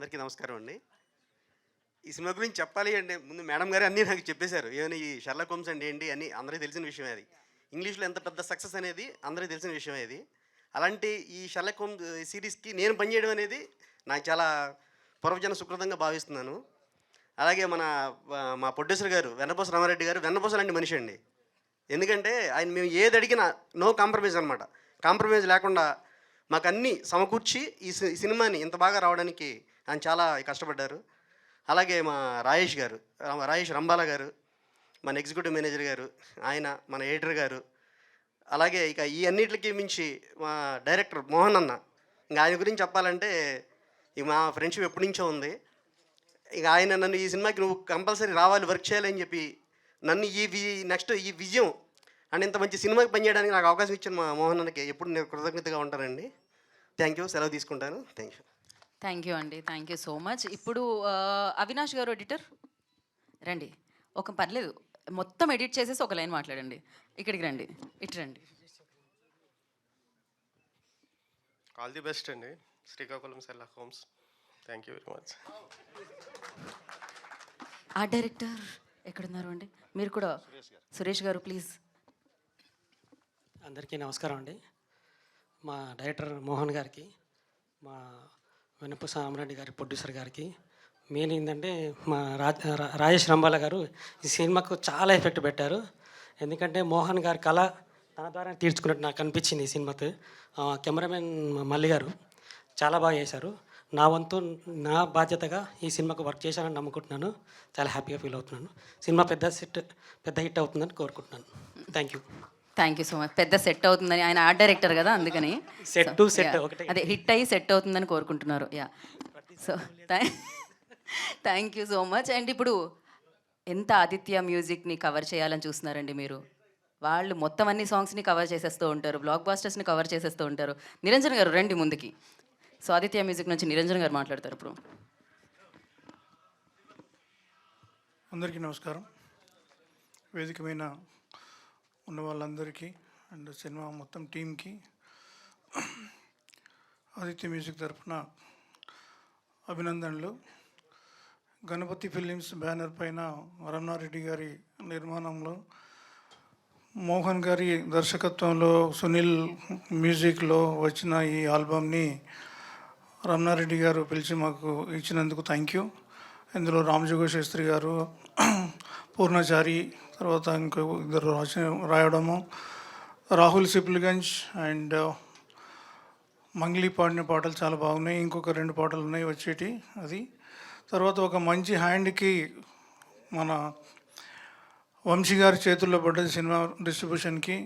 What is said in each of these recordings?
అందరికీ నమస్కారం అండి. ఈ సినిమా గురించి చెప్పాలి అంటే ముందు మేడం గారే అన్నీ నాకు చెప్పేశారు. ఏమని ఈ 'షెర్లాక్ హోమ్స్' అంటే ఏంటి అని అందరికీ తెలిసిన విషయమే అది. ఇంగ్లీష్‌లో ఎంత పెద్ద సక్సెస్ అనేది అందరికీ తెలిసిన విషయమే ఇది. అలాంటి ఈ 'షెర్లాక్ హోమ్స్' సీరీస్‌కి నేను పనిచేయడం అనేది నాకు చాలా పూర్వజన్మ సుకృతంగా భావిస్తున్నాను. అలాగే మా ప్రొడ్యూసర్ గారు వెన్నపూస రామారెడ్డి గారు వెన్నపూస లాంటి మనిషి అండి. ఎందుకంటే ఆయన మేము ఏది అడిగినా నో కాంప్రమైజ్ అనమాట. కాంప్రమైజ్ లేకుండా మాకన్నీ సమకూర్చి ఈ సినిమాని ఇంత బాగా రావడానికి ఆయన చాలా కష్టపడ్డారు. అలాగే మా రాజేష్ రంబాల గారు, మన ఎగ్జిక్యూటివ్ మేనేజర్ గారు, ఆయన మన ఎడిటర్ గారు, అలాగే ఇక ఈ అన్నిట్లికి మించి మా డైరెక్టర్ మోహన్ అన్న. ఇంక ఆయన గురించి చెప్పాలంటే ఇక మా ఫ్రెండ్షిప్ ఎప్పటినుంచో ఉంది. ఇక ఆయన నన్ను ఈ సినిమాకి నువ్వు కంపల్సరీ రావాలి, వర్క్ చేయాలని చెప్పి నన్ను నెక్స్ట్ ఈ విజయం అండ్ ఇంత మంచి సినిమాకి పనిచేయడానికి నాకు అవకాశం ఇచ్చిన మా మోహన్ అన్నకి ఎప్పుడు నేను కృతజ్ఞతగా ఉంటానండి. Thank you. సెలవు తీసుకుంటాను. Thank you. థ్యాంక్ యూ అండి. Thank you so much. ఇప్పుడు అవినాష్ గారు ఎడిటర్ రండి. ఒక పర్లేదు మొత్తం ఎడిట్ చేసేసి ఒక లైన్ మాట్లాడండి. ఇక్కడికి రండి, ఇటు రండి. ఆల్ ది బెస్ట్ అండి Srikakulam Sherlock homes. Thank you very much. ఆ డైరెక్టర్ ఎక్కడున్నారు అండి? మీరు కూడా సురేష్ గారు ప్లీజ్. అందరికీ నమస్కారం అండి. మా డైరెక్టర్ మోహన్ గారికి, మా వెన్నపూస రామరెడ్డి గారి ప్రొడ్యూసర్ గారికి, మెయిన్ ఏంటంటే మా రాజేష్ రంబాల గారు ఈ సినిమాకు చాలా ఎఫెక్ట్ పెట్టారు. ఎందుకంటే మోహన్ గారి కళ తన ద్వారా తీర్చుకున్నట్టు నాకు అనిపించింది ఈ సినిమాతో. కెమెరామెన్ మల్లి గారు చాలా బాగా చేశారు. నా వంతు నా బాధ్యతగా ఈ సినిమాకు వర్క్ చేశానని నమ్ముకుంటున్నాను. చాలా హ్యాపీగా ఫీల్ అవుతున్నాను. సినిమా పెద్ద హిట్ అవుతుందని కోరుకుంటున్నాను. Thank you. Thank you so much. పెద్ద సెట్ అవుతుందని, ఆయన ఆర్ట్ డైరెక్టర్ కదా, అందుకని సెట్ ఒకటే, అదే హిట్ అయ్యి సెట్ అవుతుందని కోరుకుంటున్నారు. Yeah, so thank you so much. And ఇప్పుడు ఎంత ఆదిత్య మ్యూజిక్ని కవర్ చేయాలని చూస్తున్నారండి మీరు. వాళ్ళు మొత్తం అన్ని సాంగ్స్ని కవర్ చేసేస్తూ ఉంటారు, బ్లాక్ బాస్టర్స్ని కవర్ చేసేస్తూ ఉంటారు. నిరంజన్ గారు రండి ముందుకి. సో ఆదిత్య మ్యూజిక్ నుంచి నిరంజన్ గారు మాట్లాడతారు ఇప్పుడు. అందరికీ నమస్కారం. వేదిక మీద ఉన్న వాళ్ళందరికీ అండ్ సినిమా మొత్తం టీంకి ఆదిత్య మ్యూజిక్ తరఫున అభినందనలు. గణపతి ఫిలిమ్స్ బ్యానర్ పైన రమణారెడ్డి గారి నిర్మాణంలో, మోహన్ గారి దర్శకత్వంలో, సునీల్ మ్యూజిక్లో వచ్చిన ఈ ఆల్బమ్ని రమణారెడ్డి గారు పిలిచి మాకు ఇచ్చినందుకు థ్యాంక్ యూ. ఇందులో రామజోగ శాస్త్రి గారు, పూర్ణచారి, తర్వాత ఇంకో ఇద్దరు రాయడము, రాహుల్ సిప్లిగంజ్ అండ్ మంగ్లీ పాడిన పాటలు చాలా బాగున్నాయి. ఇంకొక 2 పాటలు ఉన్నాయి వచ్చేటి. అది తర్వాత ఒక మంచి హ్యాండ్కి మన వంశీ గారి చేతుల్లో పడ్డది సినిమా డిస్ట్రిబ్యూషన్కి.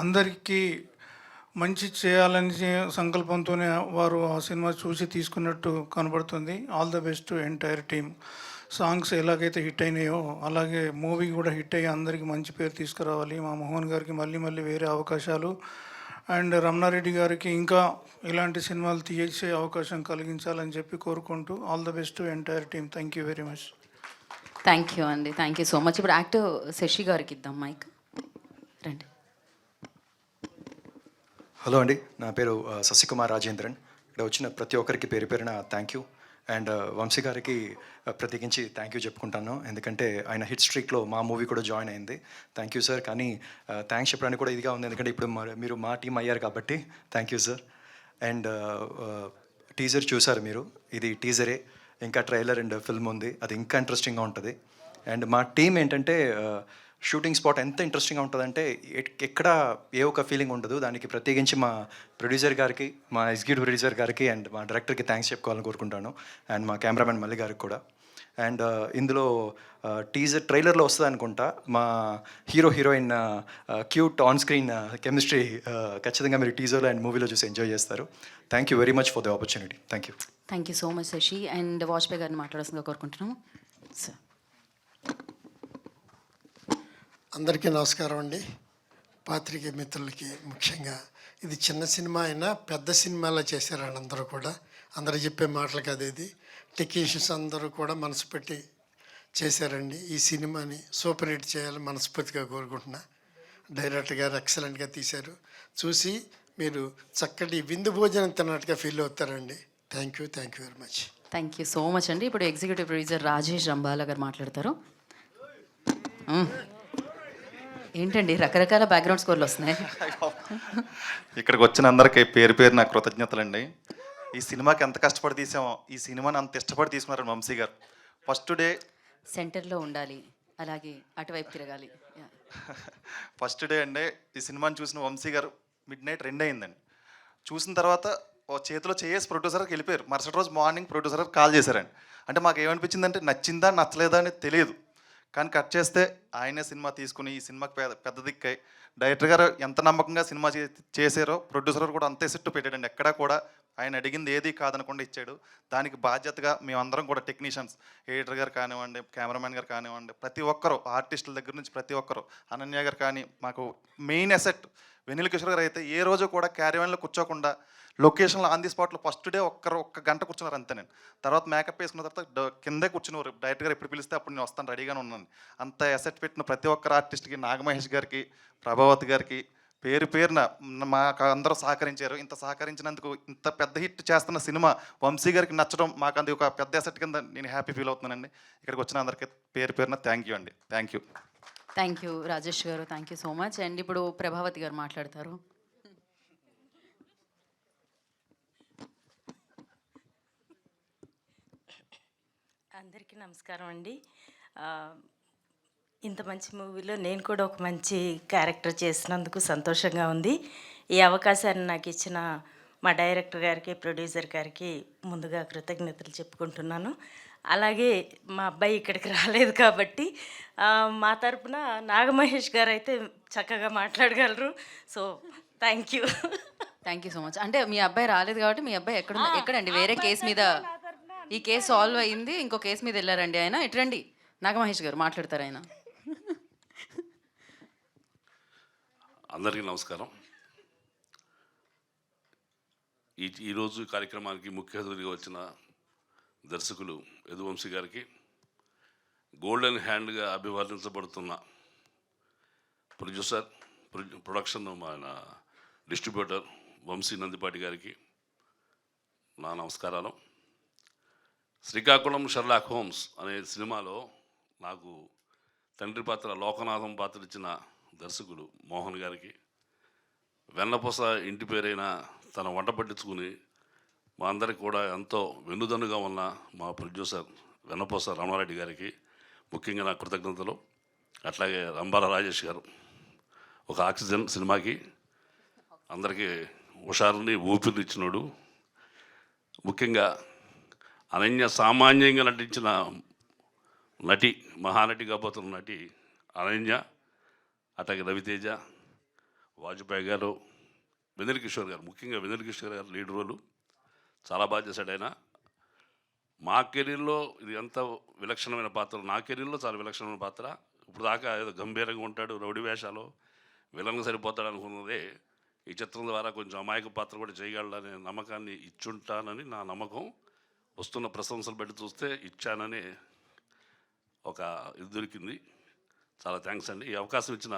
అందరికీ మంచి చేయాలని సంకల్పంతోనే వారు ఆ సినిమా చూసి తీసుకున్నట్టు కనబడుతుంది. All the best to entire team. Songs ఎలాగైతే హిట్ అయినాయో అలాగే మూవీ కూడా హిట్ అయ్యి అందరికీ మంచి పేరు తీసుకురావాలి. మా మోహన్ గారికి మళ్ళీ వేరే అవకాశాలు అండ్ రమణారెడ్డి గారికి ఇంకా ఇలాంటి సినిమాలు తీసే అవకాశం కలిగించాలని చెప్పి కోరుకుంటూ all the best to entire team. Thank you very much. Thank you అండి. Thank you so much. ఇప్పుడు యాక్టర్ శశి గారికి ఇద్దాం మైక్. రండి. హలో అండి, నా పేరు శశికుమార్ రాజేంద్రన్. ఇక్కడ వచ్చిన ప్రతి ఒక్కరికి పేరు పేరున థ్యాంక్ యూ. అండ్ వంశీ గారికి ప్రత్యేకించి థ్యాంక్ యూ చెప్పుకుంటాను. ఎందుకంటే ఆయన హిట్ స్ట్రీక్లో మా మూవీ కూడా జాయిన్ అయింది. Thank you sir. కానీ థ్యాంక్స్ చెప్పడానికి కూడా ఇదిగా ఉంది, ఎందుకంటే ఇప్పుడు మీరు మా టీం అయ్యారు కాబట్టి thank you sir. And teaser చూసారు మీరు, ఇది టీజరే, ఇంకా ట్రైలర్ అండ్ ఫిల్మ్ ఉంది, అది ఇంకా ఇంట్రెస్టింగ్గా ఉంటుంది. అండ్ మా టీం ఏంటంటే షూటింగ్ స్పాట్ ఎంత ఇంట్రెస్టింగ్గా ఉంటుందంటే ఎక్కడ ఏ ఒక ఫీలింగ్ ఉండదు. దానికి ప్రత్యేకించి మా ప్రొడ్యూసర్ గారికి, మా ఎగ్జిక్యూటివ్ ప్రొడ్యూసర్ గారికి అండ్ మా డైరెక్టర్కి థ్యాంక్స్ చెప్పుకోవాలని కోరుకుంటాను. అండ్ మా కెమెరామెన్ మల్లి గారికి కూడా. అండ్ ఇందులో ట్రైలర్లో వస్తుంది అనుకుంటా, మా heroine cute on screen chemistry ఖచ్చితంగా మీరు టీజర్లో అండ్ మూవీలో చూసి ఎంజాయ్ చేస్తారు. Thank you very much for the opportunity. Thank you. Thank you so much Shashi. And Vajpayee గారిని మాట్లాడాల్సిందిగా కోరుకుంటున్నాము సార్. అందరికీ నమస్కారం అండి. పాత్రికేయ మిత్రులకి ముఖ్యంగా, ఇది చిన్న సినిమా అయినా పెద్ద సినిమాలా చేశారండి అందరూ కూడా. అందరూ చెప్పే మాటలు కాదు ఇది. టెక్నీషియన్స్ అందరూ కూడా మనసు పెట్టి చేశారండి. ఈ సినిమాని సూపర్ హిట్ చేయాలని మనస్ఫూర్తిగా కోరుకుంటున్నా. డైరెక్టర్ గారు ఎక్సలెంట్గా తీశారు. చూసి మీరు చక్కటి విందు భోజనం తిన్నట్టుగా ఫీల్ అవుతారండి. Thank you very much. Thank you so much అండి. ఇప్పుడు ఎగ్జిక్యూటివ్ ప్రొడ్యూసర్ రాజేష్ రంబాల గారు మాట్లాడతారు. ఏంటండి రకరకాల బ్యాక్గ్రౌండ్ స్కోర్లు వస్తున్నాయి. ఇక్కడికి వచ్చిన అందరికీ పేరు పేరు నా కృతజ్ఞతలండి. ఈ సినిమాకి ఎంత కష్టపడి తీసామో, ఈ సినిమాని అంత ఇష్టపడి తీసుకున్నారు వంశీ గారు. ఫస్ట్ డే సెంటర్లో ఉండాలి, అలాగే అటువైపు తిరగాలి. Yeah. ఫస్ట్ డే అండి ఈ సినిమాని చూసిన వంశీ గారు మిడ్-నైట్ 2 అయిందండి. చూసిన తర్వాత ఓ చేతిలో చేసి ప్రొడ్యూసర్కి వెళ్ళిపోయారు. మరుసటి రోజు మార్నింగ్ ప్రొడ్యూసర్ కాల్ చేశారండి. అంటే మాకు ఏమనిపించిందంటే నచ్చిందా నచ్చలేదా అని తెలియదు. కానీ కట్ చేస్తే ఆయనే సినిమా తీసుకుని ఈ సినిమాకి పెద్ద దిక్కై డైరెక్టర్ గారు ఎంత నమ్మకంగా సినిమా చేశారో ప్రొడ్యూసర్ కూడా అంతే సెట్టు పెట్టాడండి. ఎక్కడా కూడా ఆయన అడిగింది ఏది కాదనకుండా ఇచ్చాడు. దానికి బాధ్యతగా మేమందరం కూడా టెక్నీషియన్స్, ఎడిటర్ గారు కానివ్వండి, కెమెరామెన్ గారు కానివ్వండి, ప్రతి ఒక్కరు ఆర్టిస్టుల దగ్గర నుంచి ప్రతి ఒక్కరు, అనన్య గారు కానీ, మాకు మెయిన్ అసెట్ వెన్నెల కిషోర్ గారు అయితే ఏ రోజు కూడా క్యారీవన్లో కూర్చోకుండా లొకేషన్లో ఆన్ ది స్పాట్లో ఫస్ట్ డే ఒక్క గంట కూర్చున్నారు అంతే. నేను తర్వాత మేకప్ వేసుకున్న తర్వాత కిందే కూర్చున్నారు. డైరెక్టర్ గారు ఎప్పుడు పిలిస్తే అప్పుడు నేను వస్తాను రెడీగానే ఉన్నాను. అంత ఎసెట్ పెట్టిన ప్రతి ఒక్కరు ఆర్టిస్ట్కి, నాగమహేష్ గారికి, ప్రభావతి గారికి పేరు పేరున మాకు అందరూ సహకరించారు. ఇంత సహకరించినందుకు ఇంత పెద్ద హిట్ చేస్తున్న సినిమా వంశీ గారికి నచ్చడం మాకు అది ఒక పెద్ద ఎసెట్ కింద నేను హ్యాపీ ఫీల్ అవుతున్నానండి. ఇక్కడికి వచ్చిన అందరికీ పేరు పేరున థ్యాంక్ యూ అండి. Thank you. Thank you Rajesh గారు, thank you so much. And ఇప్పుడు ప్రభావతి గారు మాట్లాడతారు. అందరికీ నమస్కారం అండి. ఇంత మంచి మూవీలో నేను కూడా ఒక మంచి క్యారెక్టర్ చేసినందుకు సంతోషంగా ఉంది. ఈ అవకాశాన్ని నాకు ఇచ్చిన మా డైరెక్టర్ గారికి, ప్రొడ్యూసర్ గారికి ముందుగా కృతజ్ఞతలు చెప్పుకుంటున్నాను. అలాగే మా అబ్బాయి ఇక్కడికి రాలేదు కాబట్టి మా తరపున నాగమహేష్ గారు అయితే చక్కగా మాట్లాడగలరు. So thank you so much. అంటే మీ అబ్బాయి రాలేదు కాబట్టి మీ అబ్బాయి ఎక్కడండి వేరే కేసు మీద, ఈ కేసు సాల్వ్ అయ్యింది, ఇంకో కేసు మీద వెళ్ళారండి ఆయన. ఎట్రండి నాగమహేష్ గారు మాట్లాడతారు ఆయన. అందరికీ నమస్కారం. ఈరోజు కార్యక్రమానికి ముఖ్య అతిథిగా వచ్చిన దర్శకులు యదువంశీ గారికి, గోల్డెన్ హ్యాండ్గా అభివర్ణించబడుతున్న ప్రొడ్యూసర్, ప్రొడక్షన్ మన డిస్ట్రిబ్యూటర్ వంశీ నందిపాటి గారికి నా నమస్కారాలు. శ్రీకాకుళం షెర్లాక్ హోమ్స్ అనే సినిమాలో నాకు తండ్రి పాత్ర లోకనాథం పాత్ర ఇచ్చిన దర్శకుడు మోహన్ గారికి, వెన్నపూస ఇంటి పేరైన తన వంట పట్టించుకుని మా అందరికి కూడా ఎంతో వెన్నుదన్నుగా ఉన్న మా ప్రొడ్యూసర్ వెన్నపూస రమణారెడ్డి గారికి ముఖ్యంగా నా కృతజ్ఞతలు. అట్లాగే రంబాల రాజేష్ గారు ఒక ఆక్సిజన్ సినిమాకి అందరికీ హుషారుని ఊపిరిని ఇచ్చినాడు. ముఖ్యంగా అనన్య సామాన్యంగా నటించిన నటి, మహానటి కాబోతున్న నటి అనన్య, అట్లాగే రవితేజ, వాజ్పేయి గారు, వెన్నెల కిషోర్ గారు, ముఖ్యంగా వెన్నెల కిషోర్ గారు లీడ్ రోలు చాలా బాగా చేశాడు ఆయన. మా కెరీర్లో ఇది ఎంత విలక్షణమైన పాత్ర, నా కెరీర్లో చాలా విలక్షణమైన పాత్ర. ఇప్పుడు దాకా ఏదో గంభీరంగా ఉంటాడు, రౌడీ వేషాలు, విలన్గా సరిపోతాడు అనుకున్నదే ఈ చిత్రం ద్వారా కొంచెం అమాయక పాత్ర కూడా చేయగలడనే నమ్మకాన్ని ఇచ్చుంటానని నా నమ్మకం. వస్తున్న ప్రశంసలు బట్టి చూస్తే ఇచ్చానని ఒక ఇది దొరికింది. చాలా థ్యాంక్స్ అండి. ఈ అవకాశం ఇచ్చిన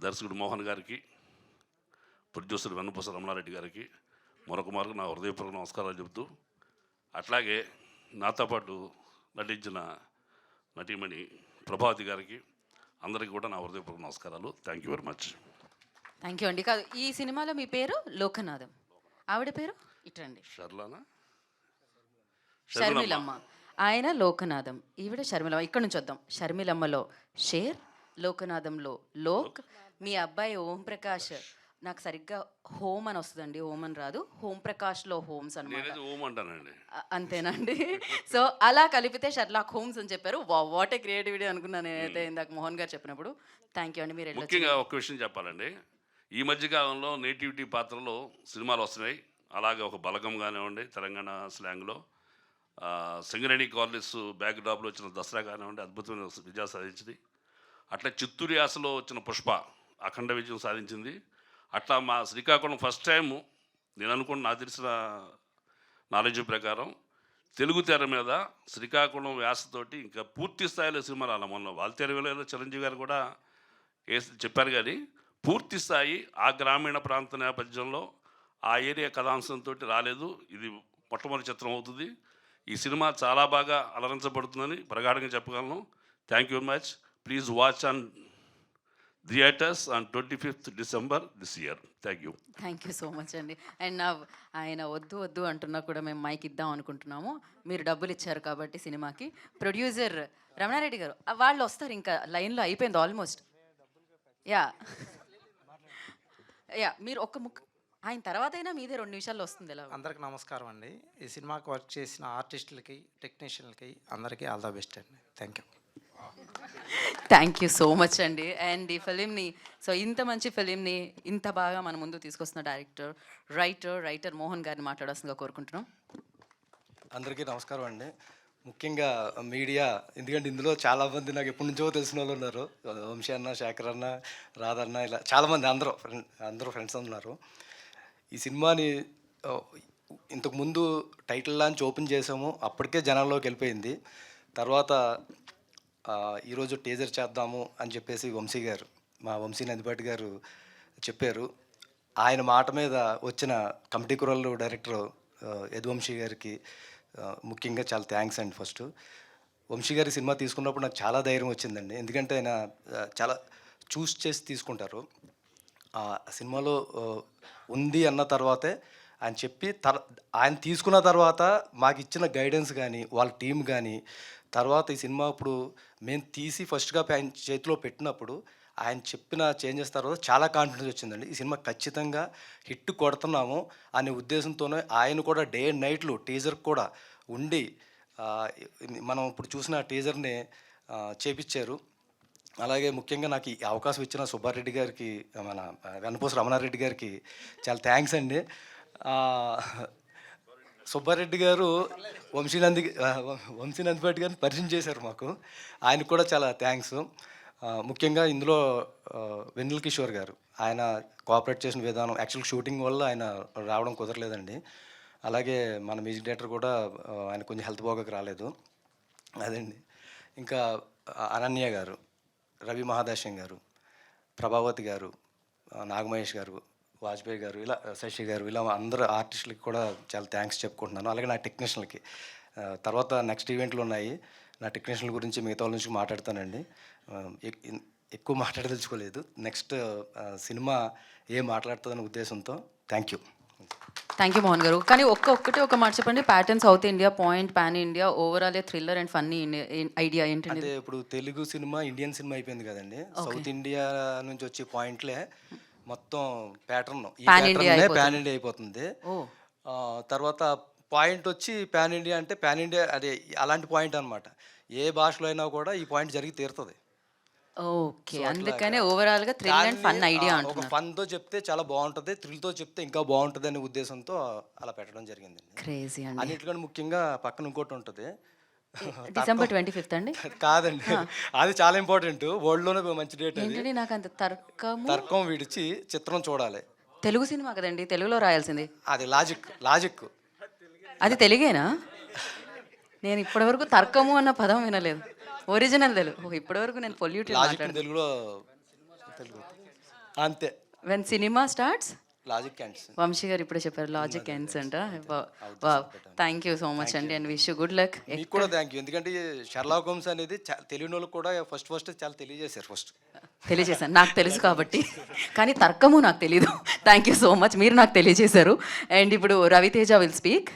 దర్శకుడు మోహన్ గారికి, ప్రొడ్యూసర్ వెన్నపూస రమణారెడ్డి గారికి మరొక మార్గం నా హృదయపూర్వక నమస్కారాలు చెబుతూ, అట్లాగే నాతో పాటు నటించిన నటీమణి ప్రభావతి గారికి అందరికీ కూడా నా హృదయపూర్వక నమస్కారాలు. Thank you very much. Thank you అండి. కాదు, ఈ సినిమాలో మీ పేరు లోకనాథం, ఆవిడ పేరు ఇట్రండి షర్మిలమ్మ. ఆయన లోకనాథం, ఈవిడ షర్మిలమ్మ. ఇక్కడ నుంచి వద్దాం. షర్మిలమ్మలో షేర్, లోకనాథంలో లోక్. మీ అబ్బాయి ఓం ప్రకాష్, నాకు సరిగ్గా హోమ్ అని వస్తుందండి, ఓం అని రాదు, హోమ్ ప్రకాష్లో హోమ్స్ అనమాట. అంతేనండి. సో అలా కలిపితే షెర్లాక్ హోమ్స్ అని చెప్పారు. వాట్ ఏ క్రియేటివిటీ అనుకున్నాను నేనైతే ఇందాక మోహన్ గారు చెప్పినప్పుడు. థ్యాంక్ యూ అండి. మీరు ముఖ్యంగా ఒక విషయం చెప్పాలండి, ఈ మధ్యకాలంలో నేటివిటీ పాత్రలో సినిమాలు వస్తున్నాయి. అలాగే ఒక బలగం కానివ్వండి, తెలంగాణ స్లాంగ్లో సింగరేణి కాలనీస్ బ్యాక్డ్రాప్లో వచ్చిన దసరా కానివ్వండి, అద్భుతమైన విజయం సాధించింది. అట్లా చిత్తూరు యాసలో వచ్చిన పుష్ప అఖండ విజయం సాధించింది. అట్లా మా శ్రీకాకుళం ఫస్ట్ టైము నేను అనుకున్న నాకు తెలిసిన నాలెడ్జ్ ప్రకారం తెలుగు తెర మీద శ్రీకాకుళం వ్యాసతోటి ఇంకా పూర్తి స్థాయిలో సినిమాలు అలా మొన్న వాల్తేరు వేళలో చిరంజీవి గారు కూడా చెప్పారు, కానీ పూర్తి స్థాయి ఆ గ్రామీణ ప్రాంత నేపథ్యంలో ఆ ఏరియా కథాంశంతో రాలేదు. ఇది మొట్టమొదటి చిత్రం అవుతుంది. ఈ సినిమా చాలా బాగా అలరించబడుతుందని ప్రగాఢంగా చెప్పగలను. Thank you very much. Please watch on theatres on 25th December this year. Thank you. Thank you so much అండి. అండ్ నా ఆయన వద్దు వద్దు అంటున్నా కూడా మేము మైక్ ఇద్దాం అనుకుంటున్నాము. మీరు డబ్బులు ఇచ్చారు కాబట్టి సినిమాకి. ప్రొడ్యూసర్ రమణారెడ్డి గారు వాళ్ళు వస్తారు, ఇంకా లైన్లో అయిపోయింది ఆల్మోస్ట్. యా యా మీరు ఒక్క ముక్క ఆయన తర్వాత అయినా మీదే 2 నిమిషాల్లో వస్తుంది. ఎలా అందరికి నమస్కారం అండి. ఈ సినిమాకి వర్క్ చేసిన ఆర్టిస్టులకి, టెక్నీషియన్లకి అందరికీ ఆల్ ద బెస్ట్ అండి. Thank you. Thank you so much అండి. అండ్ ఈ ఫిలింని, సో ఇంత మంచి ఫిలింని ఇంత బాగా మన ముందు తీసుకొస్తున్న డైరెక్టర్, రైటర్ మోహన్ గారిని మాట్లాడాల్సిందిగా కోరుకుంటున్నాం. అందరికీ నమస్కారం అండి. ముఖ్యంగా మీడియా, ఎందుకంటే ఇందులో చాలామంది నాకు ఎప్పటి నుంచో తెలిసిన వాళ్ళు ఉన్నారు. వంశీ అన్న, శేఖర్ అన్న, రాధన్న, ఇలా చాలామంది అందరూ ఫ్రెండ్స్ ఉన్నారు. ఈ సినిమాని ఇంతకుముందు టైటిల్ లాంచ్ ఓపెన్ చేసాము, అప్పటికే జనాల్లోకి వెళ్ళిపోయింది. తర్వాత ఈరోజు టీజర్ చేద్దాము అని చెప్పేసి వంశీ గారు, మా వంశీ నందిపాటి గారు చెప్పారు. ఆయన మాట మీద వచ్చిన కమిటీ కుర్రలు డైరెక్టర్ యదువంశీ గారికి ముఖ్యంగా చాలా థ్యాంక్స్ అండి. ఫస్ట్ వంశీ గారి సినిమా తీసుకున్నప్పుడు నాకు చాలా ధైర్యం వచ్చిందండి, ఎందుకంటే ఆయన చాలా చూస్ చేసి తీసుకుంటారు. ఆ సినిమాలో ఉంది అన్న తర్వాతే ఆయన చెప్పి ఆయన తీసుకున్న తర్వాత మాకు ఇచ్చిన గైడెన్స్ కానీ, వాళ్ళ టీం కానీ, తర్వాత ఈ సినిమా ఇప్పుడు మేము తీసి ఫస్ట్గా ఆయన చేతిలో పెట్టినప్పుడు ఆయన చెప్పిన చేంజెస్ తర్వాత చాలా కాన్ఫిడెన్స్ వచ్చిందండి. ఈ సినిమా ఖచ్చితంగా హిట్ కొడుతున్నాము అనే ఉద్దేశంతోనే ఆయన కూడా డే అండ్ నైట్లు టీజర్ కూడా ఉండి మనం ఇప్పుడు చూసిన టీజర్ని చేపించారు. అలాగే ముఖ్యంగా నాకు ఈ అవకాశం ఇచ్చిన సుబ్బారెడ్డి గారికి, మన వెన్నపూస రమణారెడ్డి గారికి చాలా థ్యాంక్స్ అండి. సుబ్బారెడ్డి గారు వంశీ నందిపాటి గారిని పరిచయం చేశారు మాకు, ఆయనకు కూడా చాలా థ్యాంక్స్. ముఖ్యంగా ఇందులో వెన్నెల కిషోర్ గారు, ఆయన కోఆపరేట్ చేసిన విధానం, యాక్చువల్ షూటింగ్ వల్ల ఆయన రావడం కుదరలేదండి. అలాగే మన మ్యూజిక్ డైరెక్టర్ కూడా ఆయన కొంచెం హెల్త్ బాగోక రాలేదు అదండి. ఇంకా అనన్య గారు, రవి మహాదాశ్యం గారు, ప్రభావతి గారు, నాగమహేష్ గారు, వాజ్పేయి గారు, ఇలా శశి గారు, ఇలా అందరూ ఆర్టిస్టులకి కూడా చాలా థ్యాంక్స్ చెప్పుకుంటున్నాను. అలాగే నా టెక్నీషియన్లకి. తర్వాత నెక్స్ట్ ఈవెంట్లు ఉన్నాయి, నా టెక్నీషియన్ల గురించి మిగతా వాళ్ళ నుంచి మాట్లాడతానండి. ఎక్కువ మాట్లాడదలుచుకోలేదు. నెక్స్ట్ సినిమా ఏం మాట్లాడుతుందనే ఉద్దేశంతో థ్యాంక్ యూ మోహన్ గారు. కానీ ఒక మాట చెప్పండి, pattern south India, point pan India, overall thriller and funny idea ఏంటంటే? అంటే ఇప్పుడు తెలుగు సినిమా ఇండియన్ సినిమా అయిపోయింది కదండి. సౌత్ ఇండియా నుంచి వచ్చే పాయింట్లే మొత్తం ప్యాటర్న్ పాన్ ఇండియా అయిపోతుంది. తర్వాత పాయింట్ వచ్చి పాన్ ఇండియా, అంటే పాన్ ఇండియా అదే అలాంటి పాయింట్ అనమాట. ఏ భాషలో అయినా కూడా ఈ పాయింట్ జరిగి తీరుతుంది. ఓకే, అందుకనే ఓవరాల్ గా థ్రిల్ అండ్ ఫన్ ఐడియా ఒక ఫన్ తో చెప్తే చాలా బాగుంటది, థ్రిల్ తో చెప్తే ఇంకా బాగుంటది అనే ఉద్దేశంతో అలా పెట్టడం జరిగింది. క్రేజీ అండి. అన్నిటికన్నా ముఖ్యంగా పక్కన ఇంకోటి ఉంటుంది, December 25th అండి. కాదండి, అది చాలా ఇంపార్టెంట్. వరల్డ్ లోనే మంచి డేట్. ఏంటంటే నాకు అంత తర్కం విడిచి చిత్రం చూడాలి. తెలుగు సినిమా కదండి, తెలుగులో రాయాల్సింది. అది లాజిక్ అది తెలుగేనా? నేను ఇప్పటివరకు తర్కము అన్న పదం వినలేదు. ఒరిజినల్ తెలుగు. ఇప్పటివరకు నేను పొల్యూటెడ్ మాట్లాడాను తెలుగులో. అంతే. When cinema starts logic ends. Vamshi గారు ఇప్పుడే చెప్పారు లాజిక్ ఎండ్స్ అంట. Wow, thank you so much అండి, and wish you good luck. మీకు కూడా థ్యాంక్ యూ, ఎందుకంటే షెర్లాక్ హోమ్స్ అనేది తెలియని వాళ్ళకి కూడా ఫస్ట్ చాలా తెలియజేశాను, నాకు తెలుసు కాబట్టి. కానీ తర్కము నాకు తెలీదు. థ్యాంక్ యూ సో మచ్, మీరు నాకు తెలియజేశారు. అండ్ ఇప్పుడు రవితేజ విల్ స్పీక్.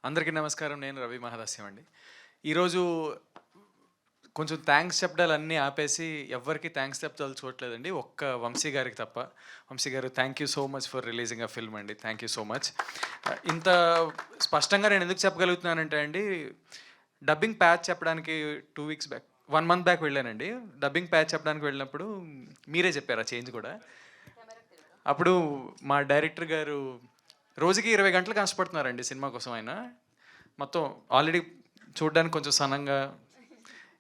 అందరికీ నమస్కారం, నేను రవి మహాదాస్యం అండి. ఈరోజు కొంచెం థ్యాంక్స్ చెప్పడాలన్నీ ఆపేసి ఎవరికి థ్యాంక్స్ చెప్పదలుచుకోవట్లేదండి, ఒక్క వంశీ గారికి తప్ప. వంశీ గారు, thank you so much for releasing a film అండి. Thank you so much. ఇంత స్పష్టంగా నేను ఎందుకు చెప్పగలుగుతున్నానంటే అండి, డబ్బింగ్ ప్యాచ్ చెప్పడానికి 2 weeks బ్యాక్, 1 month బ్యాక్ వెళ్ళానండి. డబ్బింగ్ ప్యాచ్ చెప్పడానికి వెళ్ళినప్పుడు మీరే చెప్పారు ఆ చేంజ్ కూడా. అప్పుడు మా డైరెక్టర్ గారు రోజుకి 20 గంటలు కష్టపడుతున్నారండి సినిమా కోసం. ఆయన మొత్తం ఆల్రెడీ చూడడానికి కొంచెం సన్నంగా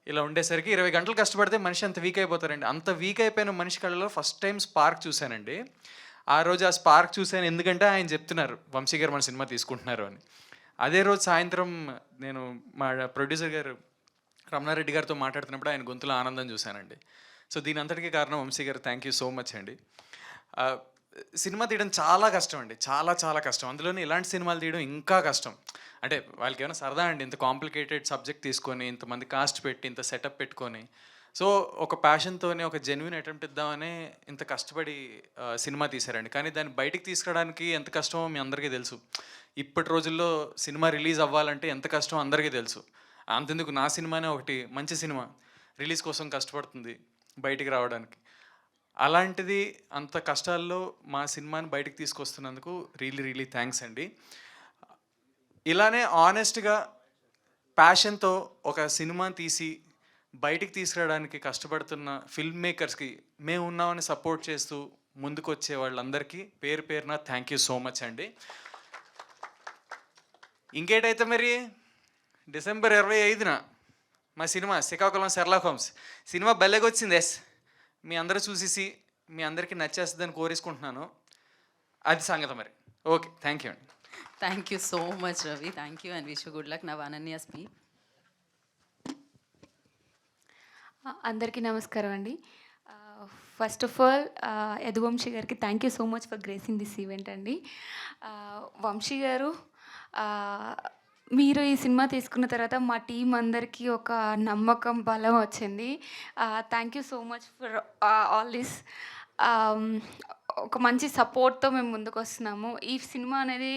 ఇలా ఉండేసరికి 20 గంటలు కష్టపడితే మనిషి అంత వీక్ అయిపోతారండి. అంత వీక్ అయిపోయిన మనిషి కళ్ళలో ఫస్ట్ టైం స్పార్క్ చూశానండి. ఆ రోజు ఆ స్పార్క్ చూశాను, ఎందుకంటే ఆయన చెప్తున్నారు వంశీ గారు మన సినిమా తీసుకుంటున్నారు అని. అదే రోజు సాయంత్రం నేను మా ప్రొడ్యూసర్ గారు రమణారెడ్డి గారితో మాట్లాడుతున్నప్పుడు ఆయన గొంతులో ఆనందం చూశానండి. సో దీని అంతటికీ కారణం వంశీ గారు. థ్యాంక్ యూ సో మచ్ అండి. సినిమా తీయడం చాలా కష్టం అండి, చాలా చాలా కష్టం. అందులోనే ఇలాంటి సినిమాలు తీయడం ఇంకా కష్టం. అంటే వాళ్ళకి ఏమైనా సరదా అండి, ఇంత కాంప్లికేటెడ్ సబ్జెక్ట్ తీసుకొని ఇంతమంది కాస్ట్ పెట్టి ఇంత సెటప్ పెట్టుకొని, సో ఒక ప్యాషన్తోనే ఒక జెన్యున్ అటెంప్ట్ ఇద్దామని ఇంత కష్టపడి సినిమా తీశారండి. కానీ దాన్ని బయటికి తీసుకురావడానికి ఎంత కష్టమో మీ అందరికీ తెలుసు. ఇప్పటి రోజుల్లో సినిమా రిలీజ్ అవ్వాలంటే ఎంత కష్టమో అందరికీ తెలుసు. అంతెందుకు నా సినిమానే ఒకటి మంచి సినిమా రిలీజ్ కోసం కష్టపడుతుంది బయటికి రావడానికి. అలాంటిది అంత కష్టాల్లో మా సినిమాని బయటికి తీసుకొస్తున్నందుకు రియలీ థ్యాంక్స్ అండి. ఇలానే ఆనెస్ట్గా ప్యాషన్తో ఒక సినిమాని తీసి బయటికి తీసుకురావడానికి కష్టపడుతున్న ఫిల్మ్ మేకర్స్కి మేము ఉన్నామని సపోర్ట్ చేస్తూ ముందుకు వచ్చే వాళ్ళందరికీ పేరు పేరున థ్యాంక్ యూ సో మచ్ అండి. ఇంకేటైతే మరి డిసెంబర్ 25న మా cinema Srikakulam Sherlock Holmes cinema భలేగొచ్చింది. ఎస్, మీ అందరూ చూసేసి మీ అందరికీ నచ్చేస్తుందని కోరేసుకుంటున్నాను. అది సంగతి మరి. ఓకే, థ్యాంక్ యూ అండి. Thank you so much Ravi. Thank you and wish you good luck. Now Ananya speak. అందరికీ నమస్కారం అండి. ఫస్ట్ ఆఫ్ ఆల్ యదువంశీ గారికి thank you so much for gracing this event అండి. వంశీ గారు, మీరు ఈ సినిమా తీసుకున్న తర్వాత మా టీం అందరికీ ఒక నమ్మకం, బలం వచ్చింది. Thank you so much for all this. ఒక మంచి సపోర్ట్తో మేము ముందుకు వస్తున్నాము. ఈ సినిమా అనేది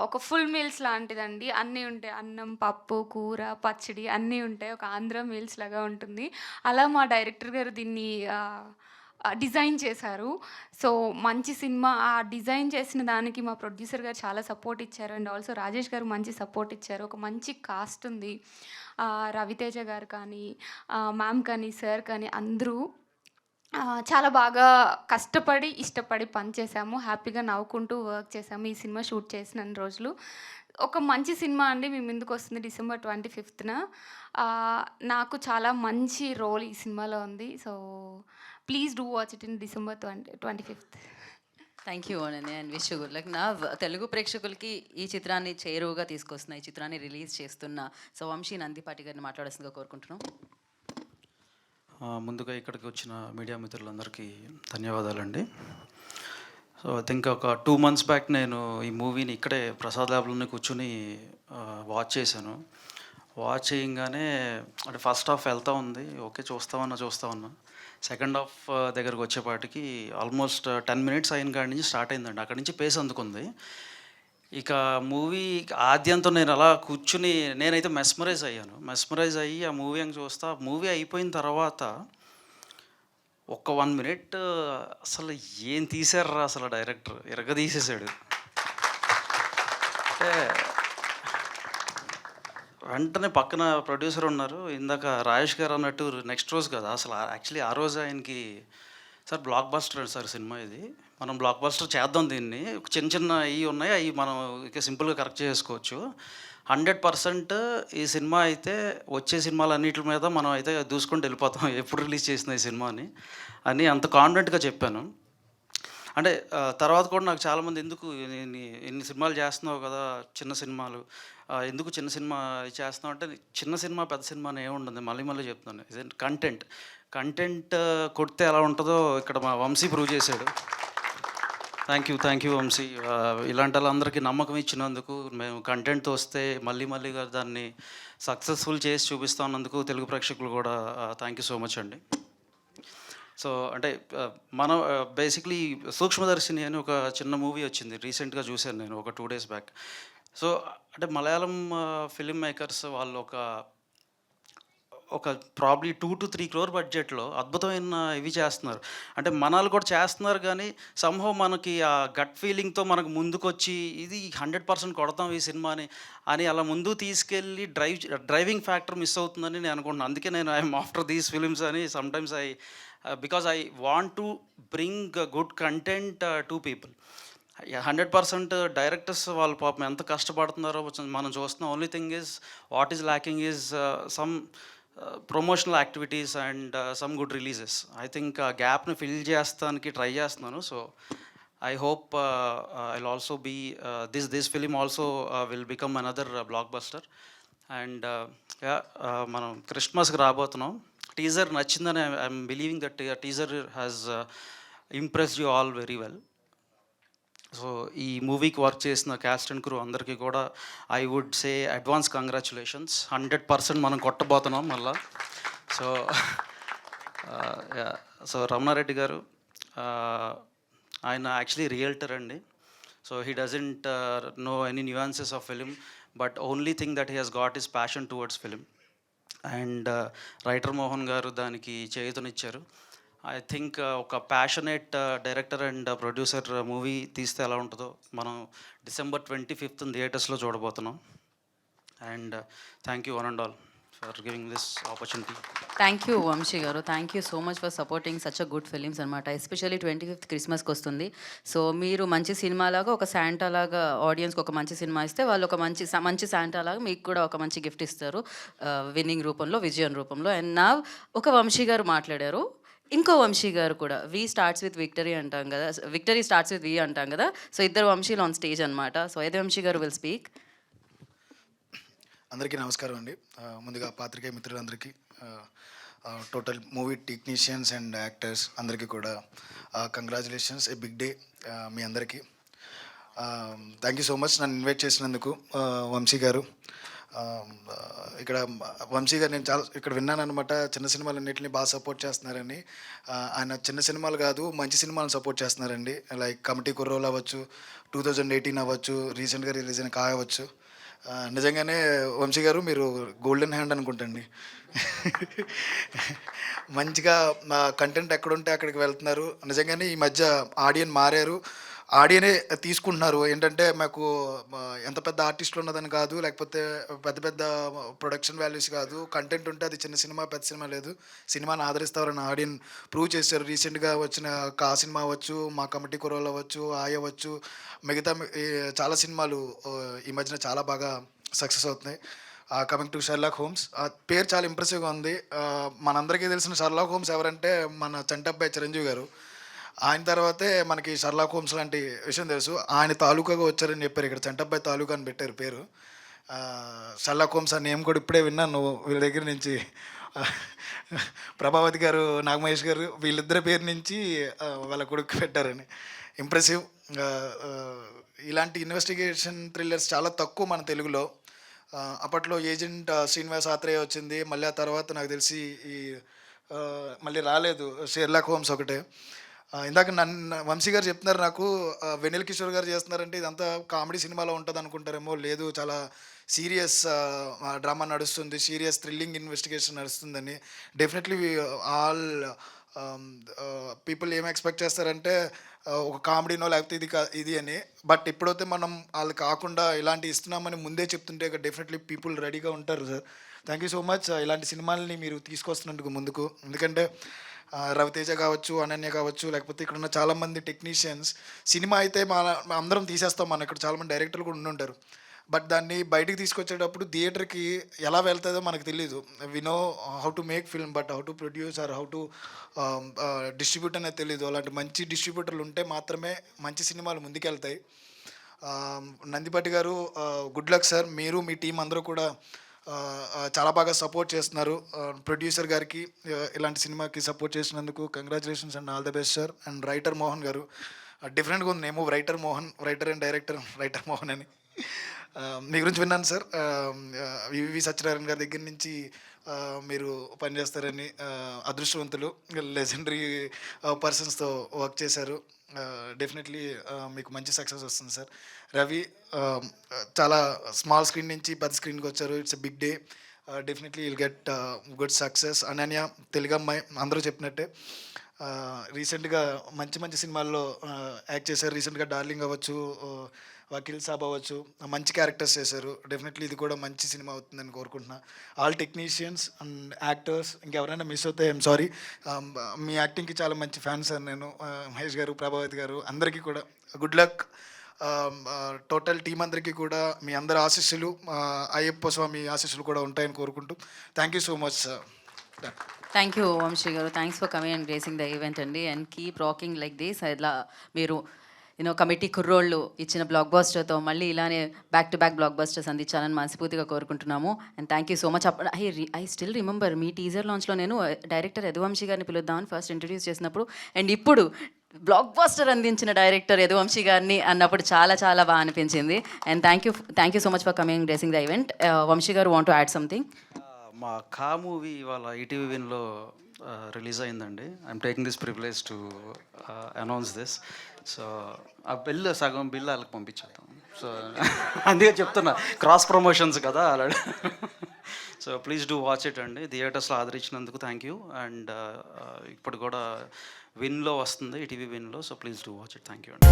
ఒక ఫుల్ మీల్స్ లాంటిదండి. అన్నీ ఉంటాయి, అన్నం, పప్పు, కూర, పచ్చడి అన్నీ ఉంటాయి. ఒక ఆంధ్ర మీల్స్ లాగా ఉంటుంది. అలా మా డైరెక్టర్ గారు దీన్ని డిజైన్ చేశారు. సో మంచి సినిమా. ఆ డిజైన్ చేసిన దానికి మా ప్రొడ్యూసర్ గారు చాలా సపోర్ట్ ఇచ్చారు. అండ్ ఆల్సో రాజేష్ గారు మంచి సపోర్ట్ ఇచ్చారు. ఒక మంచి కాస్ట్ ఉంది. రవితేజ గారు కానీ, మ్యామ్ కానీ, సార్ కానీ అందరూ చాలా బాగా కష్టపడి ఇష్టపడి పనిచేసాము. హ్యాపీగా నవ్వుకుంటూ వర్క్ చేసాము ఈ సినిమా షూట్ చేసిన రోజులు. ఒక మంచి సినిమా అండి మీ ముందుకు వస్తుంది డిసెంబర్ 25న. నాకు చాలా మంచి రోల్ ఈ సినిమాలో ఉంది. So please do watch it in December 25th. Thank you Ananya and wish you good luck. నా తెలుగు ప్రేక్షకులకి ఈ చిత్రాన్ని చేరువుగా తీసుకొస్తున్న, ఈ చిత్రాన్ని రిలీజ్ చేస్తున్న సో వంశీ నందిపాటి గారిని మాట్లాడాల్సిందిగా కోరుకుంటున్నాం. ముందుగా ఇక్కడికి వచ్చిన మీడియా మిత్రులందరికీ ధన్యవాదాలండి. సో ఐ థింక్ ఒక 2 months బ్యాక్ నేను ఈ మూవీని ఇక్కడే ప్రసాద్ ల్యాబ్లోనే కూర్చొని వాచ్ చేశాను. వాచ్ చేయగానే అంటే ఫస్ట్ హాఫ్ వెళ్తూ ఉంది, ఓకే చూస్తా ఉన్నా. సెకండ్ హాఫ్ దగ్గరకు వచ్చేపాటికి ఆల్మోస్ట్ 10 minutes అయిన కాడి నుంచి స్టార్ట్ అయిందండి. అక్కడి నుంచి పేస్ అందుకుంది. ఇక మూవీ ఆద్యంతో నేను అలా కూర్చుని నేనైతే మెస్మరైజ్ అయ్యి ఆ మూవీ చూస్తా. మూవీ అయిపోయిన తర్వాత ఒక్క 1 minute అసలు ఏం తీశారా అసలు డైరెక్టర్ తీసేసాడు. అంటే వెంటనే పక్కన ప్రొడ్యూసర్ ఉన్నారు. ఇందాక రాజేష్ గారు అన్నట్టు నెక్స్ట్ రోజు కదా అసలు యాక్చువల్లీ ఆ రోజు ఆయనకి sir block buster sir cinema ఇది, మనం బ్లాక్ బస్టర్ చేద్దాం, దీన్ని చిన్న ఇవి ఉన్నాయి అవి మనం ఇక సింపుల్గా కరెక్ట్ చేసుకోవచ్చు. 100% ఈ సినిమా అయితే వచ్చే సినిమాలన్నిటి మీద మనం అయితే దూసుకుంటూ వెళ్ళిపోతాం ఎప్పుడు రిలీజ్ చేసిన ఈ సినిమాని అని అంత కాన్ఫిడెంట్గా చెప్పాను. అంటే తర్వాత కూడా నాకు చాలామంది ఎందుకు ఎన్ని సినిమాలు చేస్తున్నావు కదా చిన్న సినిమాలు, ఎందుకు చిన్న సినిమా చేస్తున్నావు అంటే చిన్న సినిమా పెద్ద సినిమా అని ఏముంటుంది, మళ్ళీ చెప్తున్నాను. ఇదేంటి కంటెంట్ కొడితే ఎలా ఉంటుందో ఇక్కడ మా వంశీ ప్రూవ్ చేశాడు. Thank you Vamsi. ఇలాంటి వాళ్ళందరికీ నమ్మకం ఇచ్చినందుకు, మేము కంటెంట్తో వస్తే మళ్ళీగా దాన్ని సక్సెస్ఫుల్ చేసి చూపిస్తున్నందుకు తెలుగు ప్రేక్షకులు కూడా థ్యాంక్ యూ సో మచ్ అండి. సో అంటే మనం బేసిక్లీ సూక్ష్మదర్శిని అని ఒక చిన్న మూవీ వచ్చింది, రీసెంట్గా చూశాను నేను ఒక 2 days బ్యాక్. సో అంటే మలయాళం ఫిలిం మేకర్స్ వాళ్ళు ఒక ప్రాబ్లీ 2 to 3 crore బడ్జెట్లో అద్భుతమైన ఇవి చేస్తున్నారు. అంటే మనాలు కూడా చేస్తున్నారు, కానీ సంహో మనకి ఆ గట్ ఫీలింగ్తో మనకు ముందుకొచ్చి ఇది 100% కొడతాం ఈ సినిమాని అని అలా ముందు తీసుకెళ్ళి డ్రైవింగ్ ఫ్యాక్టర్ మిస్ అవుతుందని నేను అనుకుంటున్నాను. అందుకే నేను ఐఎమ్ ఆఫ్టర్ దీస్ ఫిలిమ్స్ అని sometimes because I want to bring good content to people. 100% directors వాళ్ళు పాపం ఎంత కష్టపడుతున్నారో మనం చూస్తున్నాం. Only thing is what is lacking is some promotional activities and some good releases. I think ఆ గ్యాప్ని fill చేస్తానికి ట్రై చేస్తున్నాను. So I hope I'll also be this film also will become another blockbuster. And మనం క్రిస్మస్కి రాబోతున్నాం. Teaser నచ్చిందని I'm believing that teaser has impressed you all very well. So ఈ మూవీకి వర్క్ చేసిన క్యాస్ట్ అండ్ క్రూ అందరికీ కూడా I would say advance congratulations. 100% మనం కొట్టబోతున్నాం మళ్ళా. సో సో రమణారెడ్డి గారు ఆయన యాక్చువల్లీ రియల్టర్ అండి. So he doesn't know any nuances of film, but only thing that he has got is passion towards film. And writer Mohan గారు దానికి చేయుతనిచ్చారు. ఐ థింక్ ఒక passionate director and producer movie తీస్తే ఎలా ఉంటుందో మనం December 25th థియేటర్స్లో చూడబోతున్నాం. And thank you one and all for giving this opportunity. Thank you Vamshi గారు, thank you so much for supporting such a good films అనమాట. Especially 25th క్రిస్మస్కి వస్తుంది. సో మీరు మంచి సినిమా లాగా ఒక శాంటా లాగా ఆడియన్స్కి ఒక మంచి సినిమా ఇస్తే వాళ్ళు ఒక మంచి శాంటా లాగా మీకు కూడా ఒక మంచి గిఫ్ట్ ఇస్తారు, విన్నింగ్ రూపంలో, విజయం రూపంలో. అండ్ నా ఒక వంశీ గారు మాట్లాడారు, ఇంకో వంశీ గారు కూడా వి స్టార్ట్స్ విత్ విక్టరీ అంటాం కదా, విక్టరీ స్టార్ట్స్ విత్ వి అంటాం కదా. సో ఇద్దరు వంశీలు ఆన్ స్టేజ్ అనమాట. సో అయితే వంశీ గారు విల్ స్పీక్. అందరికీ నమస్కారం అండి. ముందుగా పాత్రికేయ మిత్రులందరికీ, total movie technicians and actors అందరికీ కూడా కంగ్రాచులేషన్స్, ఏ బిగ్ డే మీ అందరికీ. థ్యాంక్ యూ సో మచ్ నన్ను ఇన్వైట్ చేసినందుకు వంశీ గారు. ఇక్కడ వంశీ గారు నేను చాలా ఇక్కడ విన్నాను అనమాట, చిన్న సినిమాలన్నింటినీ బాగా సపోర్ట్ చేస్తున్నారని. ఆయన చిన్న సినిమాలు కాదు మంచి సినిమాలను సపోర్ట్ చేస్తున్నారండి. లైక్ కమిటీ కుర్రోలు అవ్వచ్చు, 2018 అవ్వచ్చు, రీసెంట్గా రిలీజ్ అయిన కాయవచ్చు. నిజంగానే వంశీ గారు మీరు గోల్డెన్ హ్యాండ్ అనుకుంటండి. మంచిగా కంటెంట్ ఎక్కడుంటే అక్కడికి వెళ్తున్నారు. నిజంగానే ఈ మధ్య ఆడియన్ మారారు, ఆడియనే తీసుకుంటున్నారు. ఏంటంటే మాకు ఎంత పెద్ద ఆర్టిస్టులు ఉన్నదని కాదు, లేకపోతే పెద్ద పెద్ద ప్రొడక్షన్ వాల్యూస్ కాదు, కంటెంట్ ఉంటే అది చిన్న సినిమా పెద్ద సినిమా లేదు, సినిమాని ఆదరిస్తారని ఆడియన్ ప్రూవ్ చేశారు. రీసెంట్గా వచ్చిన కా సినిమా అవ్వచ్చు, మా కమిటీ కుర్రోలు అవ్వచ్చు, అవ్వచ్చు, మిగతా చాలా సినిమాలు ఈ మధ్యన చాలా బాగా సక్సెస్ అవుతున్నాయి. కమింగ్ టు షర్లాక్ హోమ్స్, ఆ పేరు చాలా ఇంప్రెసివ్గా ఉంది. మనందరికీ తెలిసిన షర్లాక్ హోమ్స్ ఎవరంటే మన చంటబ్బాయి చిరంజీవి గారు. ఆయన తర్వాతే మనకి షర్లాక్ హోమ్స్ లాంటి విషయం తెలుసు. ఆయన తాలూకాగా వచ్చారని చెప్పారు, ఇక్కడ చంటబ్బాయి తాలూకా అని పెట్టారు పేరు. షర్లాక్ హోమ్స్ అని నేమ్ కూడా ఇప్పుడే విన్నాను వీళ్ళ దగ్గర నుంచి. ప్రభావతి గారు, నాగమహేష్ గారు వీళ్ళిద్దరి పేరు నుంచి వాళ్ళ కొడుకు పెట్టారని. ఇంప్రెసివ్. ఇలాంటి ఇన్వెస్టిగేషన్ థ్రిల్లర్స్ చాలా తక్కువ మన తెలుగులో. అప్పట్లో ఏజెంట్ శ్రీనివాస్ ఆత్రేయ వచ్చింది, మళ్ళీ ఆ తర్వాత నాకు తెలిసి ఈ మళ్ళీ రాలేదు, షెర్లాక్ హోమ్స్ ఒకటే. ఇందాక వంశీ గారు చెప్తున్నారు నాకు వెన్నెల కిషోర్ గారు చేస్తున్నారంటే ఇదంతా కామెడీ సినిమాలో ఉంటుంది అనుకుంటారేమో. లేదు, చాలా సీరియస్ డ్రామా నడుస్తుంది, సీరియస్ థ్రిల్లింగ్ ఇన్వెస్టిగేషన్ నడుస్తుందని. డెఫినెట్లీ ఆల్ పీపుల్ ఏం ఎక్స్పెక్ట్ చేస్తారంటే ఒక కామెడీనో లేకపోతే ఇది అని. బట్ ఎప్పుడైతే మనం వాళ్ళు కాకుండా ఇలాంటి ఇస్తున్నామని ముందే చెప్తుంటే డెఫినెట్లీ పీపుల్ రెడీగా ఉంటారు sir. Thank you so much ఇలాంటి సినిమాలని మీరు తీసుకొస్తున్నందుకు ముందుకు. ఎందుకంటే రవితేజ కావచ్చు, అనన్య కావచ్చు, లేకపోతే ఇక్కడ ఉన్న చాలామంది టెక్నీషియన్స్ సినిమా అయితే మన అందరం తీసేస్తాం, మన ఇక్కడ చాలామంది డైరెక్టర్లు కూడా ఉంటారు. బట్ దాన్ని బయటికి తీసుకొచ్చేటప్పుడు థియేటర్కి ఎలా వెళ్తుందో మనకు తెలియదు. We know how to make film, but how to produce or how to distribute అనేది తెలియదు. అలాంటి మంచి డిస్ట్రిబ్యూటర్లు ఉంటే మాత్రమే మంచి సినిమాలు ముందుకెళ్తాయి. నందిపట్టి గారు, గుడ్ లక్ సార్. మీరు మీ టీం అందరూ కూడా చాలా బాగా సపోర్ట్ చేస్తున్నారు. ప్రొడ్యూసర్ గారికి ఇలాంటి సినిమాకి సపోర్ట్ చేసినందుకు congratulations and all the best sir. And writer Mohan గారు, డిఫరెంట్గా ఉంది నేమో, writer Mohan, writer and director writer Mohan అని. మీ గురించి విన్నాను సార్, వివి సత్యనారాయణ గారి దగ్గర నుంచి మీరు పనిచేస్తారని. అదృష్టవంతులు, లెజెండరీ పర్సన్స్తో వర్క్ చేశారు. డెఫినెట్లీ మీకు మంచి సక్సెస్ వస్తుంది సార్. రవి చాలా స్మాల్ స్క్రీన్ నుంచి పెద్ద స్క్రీన్కి వచ్చారు, it's a big day. Definitely will get good success. Ananya Telugu అమ్మాయి, అందరూ చెప్పినట్టే రీసెంట్గా మంచి సినిమాల్లో యాక్ట్ చేశారు. రీసెంట్గా డార్లింగ్ అవ్వచ్చు, వకీల్ సాబ్ అవ్వచ్చు, మంచి క్యారెక్టర్స్ చేశారు. డెఫినెట్లీ ఇది కూడా మంచి సినిమా అవుతుందని కోరుకుంటున్నా. ఆల్ టెక్నీషియన్స్ అండ్ యాక్టర్స్, ఇంకెవరైనా మిస్ అవుతే ఐఎమ్ సారీ. మీ యాక్టింగ్కి చాలా మంచి ఫ్యాన్స్ సార్ నేను. మహేష్ గారు, ప్రభావతి గారు అందరికీ కూడా గుడ్ లక్. టోటల్ టీం అందరికీ కూడా మీ అందరి ఆశీస్సులు, అయ్యప్ప స్వామి ఆశీస్సులు కూడా ఉంటాయని కోరుకుంటూ thank you so much sir. Thank you Vamshi గారు, thanks for coming and gracing the event అండి. And keep rocking like this. ఇలా మీరు కమిటీ కుర్రోళ్ళు ఇచ్చిన బ్లాక్ బస్టర్తో మళ్ళీ ఇలానే back to back blockbusters అందించాలని మనస్ఫూర్తిగా కోరుకుంటున్నాము. And thank you so much. I still remember మీ టీజర్ లాంచ్లో నేను డైరెక్టర్ యదువంశీ గారిని పిలుద్దామని ఫస్ట్ ఇంట్రడ్యూస్ చేసినప్పుడు, అండ్ ఇప్పుడు బ్లాక్ బస్టర్ అందించిన డైరెక్టర్ యదువంశీ గారిని అన్నప్పుడు చాలా చాలా బాగా అనిపించింది. And thank you so much for coming dressing the event. Vamsi గారు వాంట్ టు యాడ్ సంథింగ్? మా కా మూవీ ఇవాళ ఈటీవీ విన్లో రిలీజ్ అయిందండి. I'm taking this privilege to announce this. So ఆ సగం బిల్ వాళ్ళకి పంపించేద్దాం. సో అందుకే చెప్తున్నా, క్రాస్ ప్రమోషన్స్ కదా అలా. So please do watch it అండి. థియేటర్స్లో ఆదరించినందుకు థ్యాంక్ యూ. అండ్ ఇప్పుడు కూడా విన్లో వస్తుంది, ఈటీవీ విన్లో. So please do watch it. Thank you అండి.